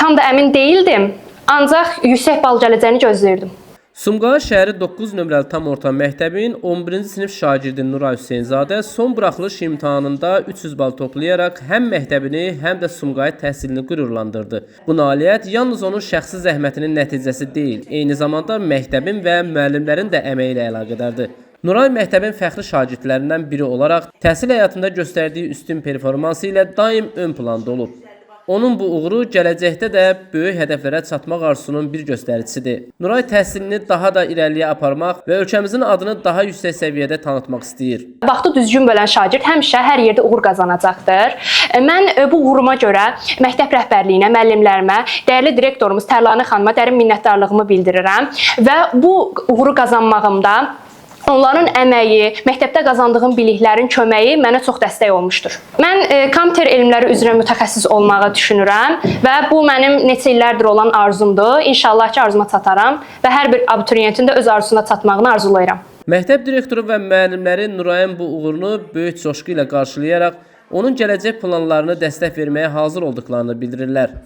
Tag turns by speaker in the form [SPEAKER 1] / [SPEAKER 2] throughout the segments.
[SPEAKER 1] tam da əmin deyildim. Ancaq yüksək bal gələcəyini gözləyirdim.
[SPEAKER 2] Sumqayıt şəhəri 9 nömrəli tam orta məktəbin 11-ci sinif şagirdi Nuray Hüseynzadə son buraxılış imtahanında 300 bal toplayaraq həm məktəbini, həm də Sumqayıt təhsilini qürurlandırdı. Bu nailiyyət yalnız onun şəxsi zəhmətinin nəticəsi deyil, eyni zamanda məktəbin və müəllimlərin də əməyi ilə əlaqədardır. Nuray məktəbin fəxri şagirdlərindən biri olaraq təhsil həyatında göstərdiyi üstün performansı ilə daim ön planda olub. Onun bu uğuru gələcəkdə də böyük hədəflərə çatmaq arzusunun bir göstəricisidir. Nuray təhsilini daha da irəliyə aparmaq və ölkəmizin adını daha yüksək səviyyədə tanıtmaq istəyir.
[SPEAKER 1] Vaxtı düzgün bölən şagird həmişə hər yerdə uğur qazanacaqdır. Mən bu uğuruma görə məktəb rəhbərliyinə, müəllimlərimə, dəyərli direktorumuz Tərlanə xanıma dərin minnətdarlığımı bildirirəm və bu uğuru qazanmağımda onların əməyi, məktəbdə qazandığım biliklərin köməyi mənə çox dəstək olmuşdur. Mən kompüter elmləri üzrə mütəxəssis olmağı düşünürəm və bu mənim neçə illərdir olan arzumdur. İnşallah ki, arzuma çataram və hər bir abituriyentin də öz arzusuna çatmağını arzulayıram.
[SPEAKER 2] Məktəb direktoru və müəllimləri Nurayın bu uğurunu böyük coşqu ilə qarşılayaraq onun gələcək planlarını dəstək verməyə hazır olduqlarını bildirirlər.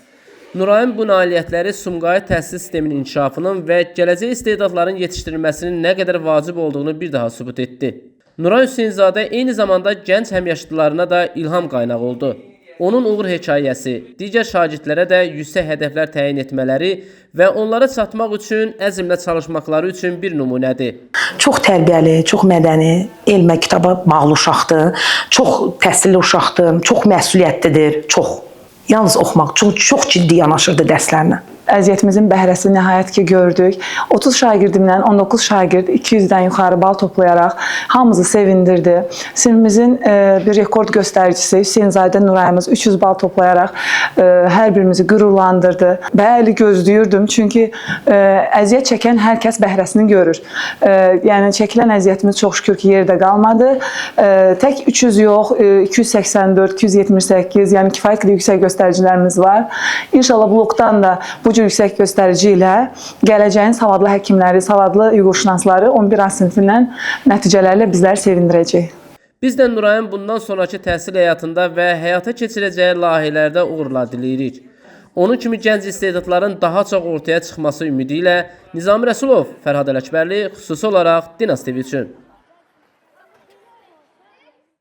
[SPEAKER 2] Nurayın bu nailiyyətləri Sumqayıt təhsil sisteminin inkişafının və gələcək istedadların yetişdirilməsinin nə qədər vacib olduğunu bir daha sübut etdi. Nuray Hüseynzadə eyni zamanda gənc həmyaşıdlarına da ilham qaynağı oldu. Onun uğur hekayəsi digər şagirdlərə də yüksək hədəflər təyin etmələri və onlara çatmaq üçün əzmlə çalışmaqları üçün bir nümunədir.
[SPEAKER 3] Çox tərbiyəli, çox mədəni, elmə, kitaba bağlı uşaqdır, çox təhsilli uşaqdır, çox məsuliyyətlidir, çox. Yalnız oxumaq, çox ciddi yanaşırdı dərslərinə.
[SPEAKER 4] Əziyyətimizin bəhrəsini nəhayət ki gördük. 30 şagirdimdən 19 şagird 200-dən yuxarı bal toplayaraq hamımızı sevindirdi. Sinifimizin bir rekord göstəricisi Hüseynzadə Nurayımız 300 bal toplayaraq hər birimizi qürurlandırdı. Bəli, gözləyirdim, çünki əziyyət çəkən hər kəs bəhrəsini görür. Yəni çəkilən əziyyətimiz çox şükür ki yerdə qalmadı. Tək 300 yox, 284, 278, yəni kifayət qədər yüksək göstəricilərimiz var. İnşallah blokdan da bu yüksək göstərici ilə gələcəyin savadlı həkimləri, savadlı hüquqşünasları 11A sinifindən nəticələrlə bizləri sevindirəcək.
[SPEAKER 2] Biz də Nurayın bundan sonraki təhsil həyatında və həyata keçirəcəyi layihələrdə uğurlar diləyirik. Onun kimi gənc istedadların daha çox ortaya çıxması ümidi ilə Nizami Rəsulov, Fərhad Ələkbərli, xüsusi olaraq Dinas TV üçün.